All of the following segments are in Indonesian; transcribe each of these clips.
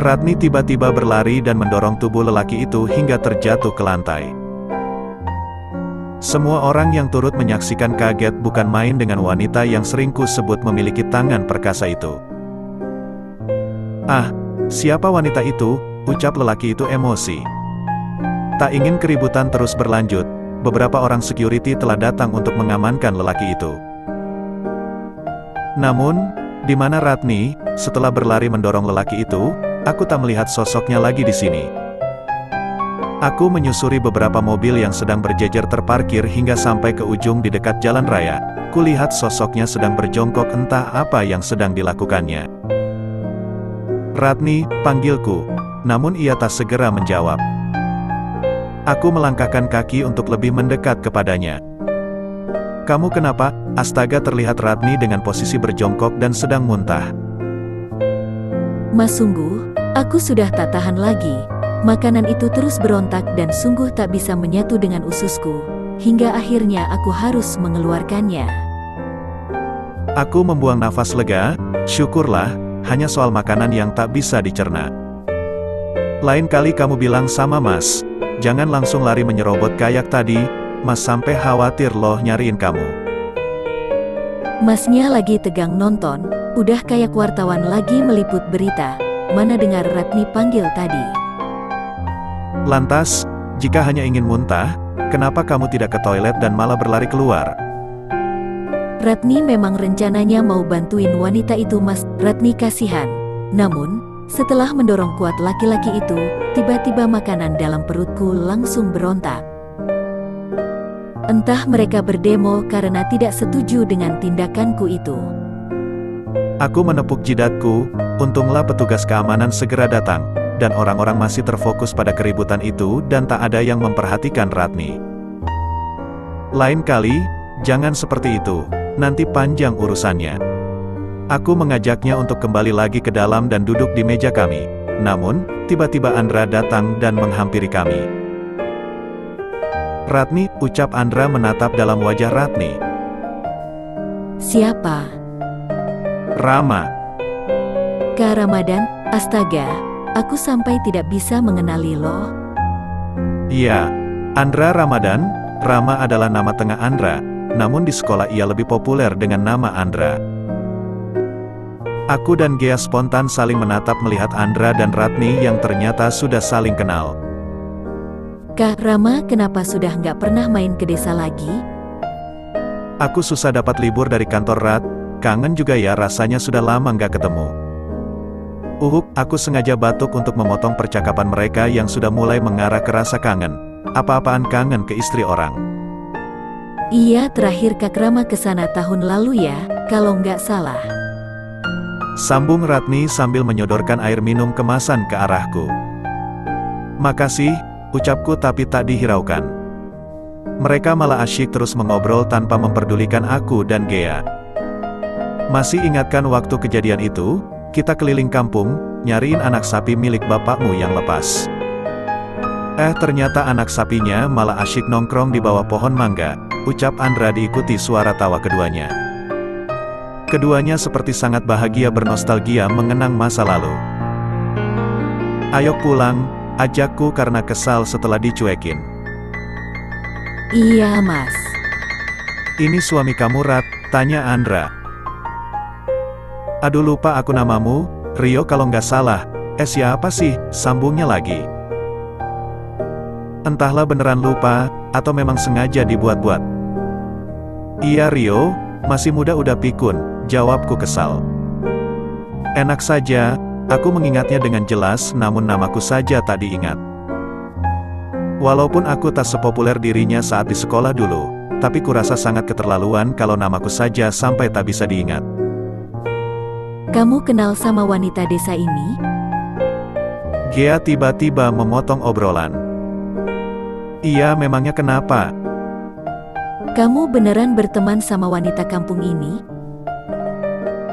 Ratni tiba-tiba berlari dan mendorong tubuh lelaki itu hingga terjatuh ke lantai. Semua orang yang turut menyaksikan kaget bukan main dengan wanita yang sering kusebut memiliki tangan perkasa itu. "Ah, siapa wanita itu?" ucap lelaki itu emosi. Tak ingin keributan terus berlanjut, beberapa orang security telah datang untuk mengamankan lelaki itu. Namun, di mana Ratni? Setelah berlari mendorong lelaki itu, aku tak melihat sosoknya lagi di sini. Aku menyusuri beberapa mobil yang sedang berjejer terparkir hingga sampai ke ujung di dekat jalan raya. Kulihat sosoknya sedang berjongkok, entah apa yang sedang dilakukannya. "Ratni," panggilku, namun ia tak segera menjawab. Aku melangkahkan kaki untuk lebih mendekat kepadanya. "Kamu kenapa?" Astaga, terlihat Ratni dengan posisi berjongkok dan sedang muntah. "Mas, sungguh, aku sudah tak tahan lagi. Makanan itu terus berontak dan sungguh tak bisa menyatu dengan ususku, hingga akhirnya aku harus mengeluarkannya." Aku membuang nafas lega. "Syukurlah, hanya soal makanan yang tak bisa dicerna. Lain kali kamu bilang sama Mas, jangan langsung lari menyerobot kayak tadi, Mas sampai khawatir loh nyariin kamu." Masnya lagi tegang nonton, udah kayak wartawan lagi meliput berita. Mana dengar Ratni panggil tadi. "Lantas, jika hanya ingin muntah, kenapa kamu tidak ke toilet dan malah berlari keluar?" Ratni memang rencananya mau bantuin wanita itu, Mas. Ratni kasihan. Namun, setelah mendorong kuat laki-laki itu, tiba-tiba makanan dalam perutku langsung berontak. Entah mereka berdemo karena tidak setuju dengan tindakanku itu. Aku menepuk jidatku. Untunglah petugas keamanan segera datang, dan orang-orang masih terfokus pada keributan itu dan tak ada yang memperhatikan Ratni. "Lain kali, jangan seperti itu, nanti panjang urusannya." Aku mengajaknya untuk kembali lagi ke dalam dan duduk di meja kami. Namun, tiba-tiba Andra datang dan menghampiri kami. "Ratni," ucap Andra menatap dalam wajah Ratni. "Siapa?" "Rama." "Kak Ramadan, astaga, aku sampai tidak bisa mengenali loh." "Iya, Andra Ramadan." Rama adalah nama tengah Andra, namun di sekolah ia lebih populer dengan nama Andra. Aku dan Gea spontan saling menatap melihat Andra dan Ratni yang ternyata sudah saling kenal. "Kak Rama, kenapa sudah nggak pernah main ke desa lagi?" "Aku susah dapat libur dari kantor Rat, kangen juga ya, rasanya sudah lama nggak ketemu." Aku sengaja batuk untuk memotong percakapan mereka yang sudah mulai mengarah ke rasa kangen. Apa-apaan kangen ke istri orang. "Iya, terakhir Kak Rama kesana tahun lalu ya, kalau nggak salah." Sambung Ratni sambil menyodorkan air minum kemasan ke arahku. "Makasih," ucapku tapi tak dihiraukan. Mereka malah asyik terus mengobrol tanpa memperdulikan aku dan Gea. "Masih ingatkan waktu kejadian itu? Kita keliling kampung, nyariin anak sapi milik bapakmu yang lepas. Ternyata anak sapinya malah asyik nongkrong di bawah pohon mangga," ucap Andra diikuti suara tawa keduanya. Keduanya seperti sangat bahagia bernostalgia mengenang masa lalu. "Ayo pulang," ajakku karena kesal setelah dicuekin. "Iya, Mas." "Ini suami kamu Rat?" tanya Andra. "Aduh, lupa aku namamu, Rio kalau nggak salah." Siapa sih?" sambungnya lagi. Entahlah beneran lupa, atau memang sengaja dibuat-buat. "Iya Rio, masih muda udah pikun," jawabku kesal. Enak saja, aku mengingatnya dengan jelas namun namaku saja tak diingat. Walaupun aku tak sepopuler dirinya saat di sekolah dulu, tapi kurasa sangat keterlaluan kalau namaku saja sampai tak bisa diingat. "Kamu kenal sama wanita desa ini?" Gea tiba-tiba memotong obrolan. "Iya, memangnya kenapa?" "Kamu beneran berteman sama wanita kampung ini?"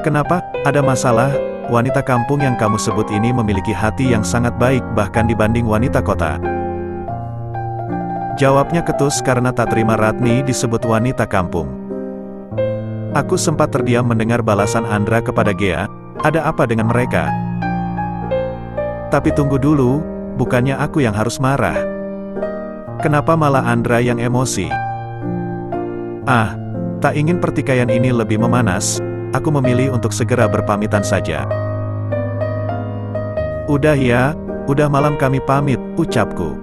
"Kenapa? Ada masalah?" "Wanita kampung yang kamu sebut ini memiliki hati yang sangat baik bahkan dibanding wanita kota," jawabnya ketus karena tak terima Ratni disebut wanita kampung. Aku sempat terdiam mendengar balasan Andra kepada Gea. Ada apa dengan mereka? Tapi tunggu dulu, bukannya aku yang harus marah. Kenapa malah Andra yang emosi? Ah, tak ingin pertikaian ini lebih memanas, aku memilih untuk segera berpamitan saja. Udah ya, udah malam kami pamit, ucapku.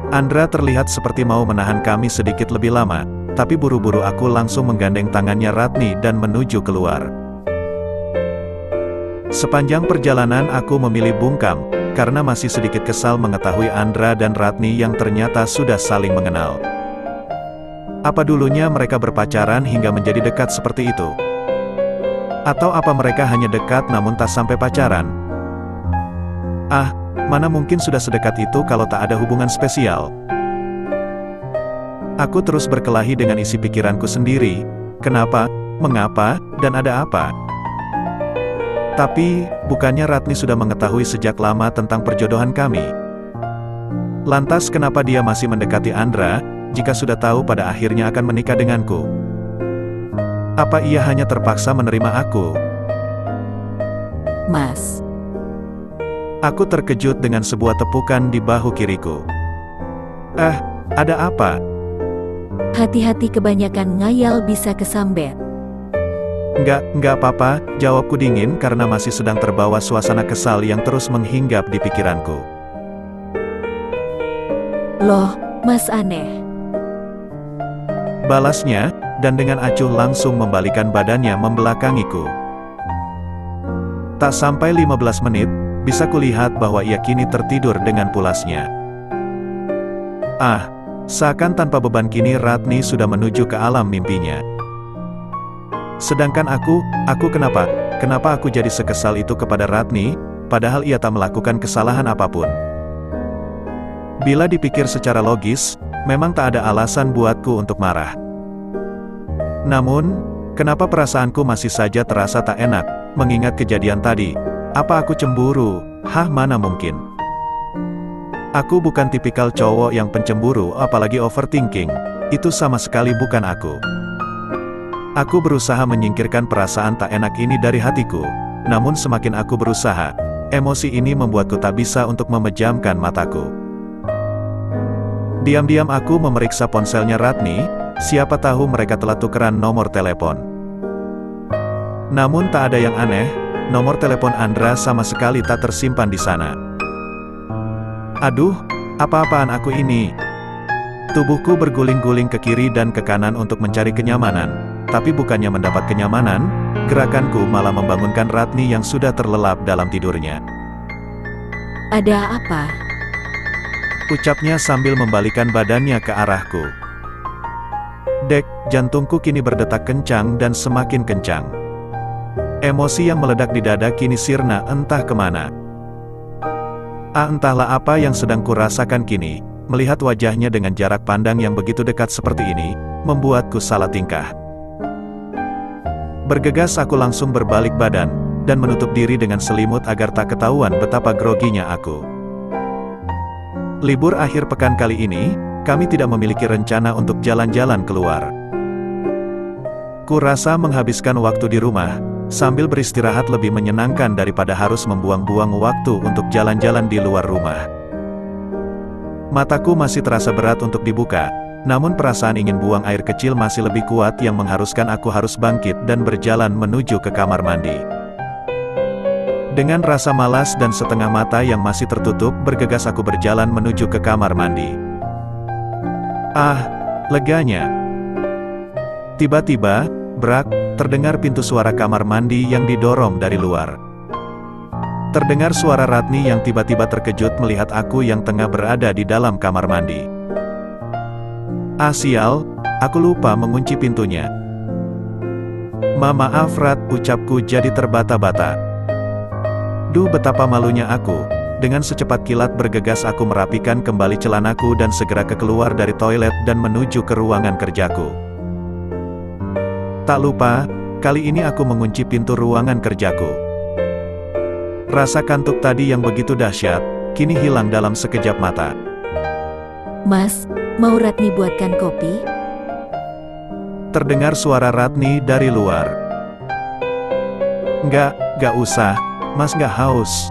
Andra terlihat seperti mau menahan kami sedikit lebih lama, tapi buru-buru aku langsung menggandeng tangannya Ratni dan menuju keluar. Sepanjang perjalanan aku memilih bungkam, karena masih sedikit kesal mengetahui Andra dan Ratni yang ternyata sudah saling mengenal. Apa dulunya mereka berpacaran hingga menjadi dekat seperti itu? Atau apa mereka hanya dekat namun tak sampai pacaran? Ah, mana mungkin sudah sedekat itu kalau tak ada hubungan spesial? Aku terus berkelahi dengan isi pikiranku sendiri, kenapa, mengapa, dan ada apa? Tapi, bukannya Ratni sudah mengetahui sejak lama tentang perjodohan kami? Lantas kenapa dia masih mendekati Andra, jika sudah tahu pada akhirnya akan menikah denganku? Apa ia hanya terpaksa menerima aku? Mas. Aku terkejut dengan sebuah tepukan di bahu kiriku. Ada apa? Hati-hati, kebanyakan ngayal bisa kesambet. Enggak apa-apa, jawabku dingin karena masih sedang terbawa suasana kesal yang terus menghinggap di pikiranku. Loh, Mas aneh. Balasnya, dan dengan acuh langsung membalikan badannya membelakangiku. Tak sampai 15 menit, bisa kulihat bahwa ia kini tertidur dengan pulasnya. Seakan tanpa beban kini Ratni sudah menuju ke alam mimpinya. Sedangkan aku kenapa aku jadi sekesal itu kepada Ratni, padahal ia tak melakukan kesalahan apapun. Bila dipikir secara logis, memang tak ada alasan buatku untuk marah. Namun, kenapa perasaanku masih saja terasa tak enak, mengingat kejadian tadi? Apa aku cemburu? Mana mungkin. Aku bukan tipikal cowok yang pencemburu, apalagi overthinking. Itu sama sekali bukan aku. Aku berusaha menyingkirkan perasaan tak enak ini dari hatiku. Namun semakin aku berusaha, emosi ini membuatku tak bisa untuk memejamkan mataku. Diam-diam aku memeriksa ponselnya Ratni, siapa tahu mereka telah tukeran nomor telepon. Namun tak ada yang aneh, nomor telepon Andra sama sekali tak tersimpan di sana. Aduh, apa-apaan aku ini? Tubuhku berguling-guling ke kiri dan ke kanan untuk mencari kenyamanan, tapi bukannya mendapat kenyamanan, gerakanku malah membangunkan Ratni yang sudah terlelap dalam tidurnya. Ada apa? Ucapnya sambil membalikan badannya ke arahku. Dek, jantungku kini berdetak kencang dan semakin kencang. Emosi yang meledak di dada kini sirna entah kemana. Entahlah apa yang sedang kurasakan kini, melihat wajahnya dengan jarak pandang yang begitu dekat seperti ini, membuatku salah tingkah. Bergegas aku langsung berbalik badan, dan menutup diri dengan selimut agar tak ketahuan betapa groginya aku. Libur akhir pekan kali ini, kami tidak memiliki rencana untuk jalan-jalan keluar. Kurasa menghabiskan waktu di rumah, sambil beristirahat lebih menyenangkan daripada harus membuang-buang waktu untuk jalan-jalan di luar rumah. Mataku masih terasa berat untuk dibuka, namun perasaan ingin buang air kecil masih lebih kuat yang mengharuskan aku harus bangkit dan berjalan menuju ke kamar mandi. Dengan rasa malas dan setengah mata yang masih tertutup, bergegas aku berjalan menuju ke kamar mandi. Leganya. Tiba-tiba, brak, terdengar pintu suara kamar mandi yang didorong dari luar. Terdengar suara Ratni yang tiba-tiba terkejut melihat aku yang tengah berada di dalam kamar mandi. Sial, aku lupa mengunci pintunya. Maaf Rat, ucapku jadi terbata-bata. Duh, betapa malunya aku. Dengan secepat kilat bergegas aku merapikan kembali celanaku dan segera keluar dari toilet dan menuju ke ruangan kerjaku. Tak lupa, kali ini aku mengunci pintu ruangan kerjaku. Rasa kantuk tadi yang begitu dahsyat, kini hilang dalam sekejap mata. Mas, mau Ratni buatkan kopi? Terdengar suara Ratni dari luar. Enggak usah, Mas nggak haus.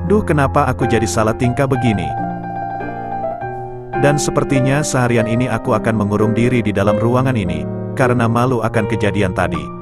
Duh, kenapa aku jadi salah tingkah begini? Dan sepertinya seharian ini aku akan mengurung diri di dalam ruangan ini, karena malu akan kejadian tadi.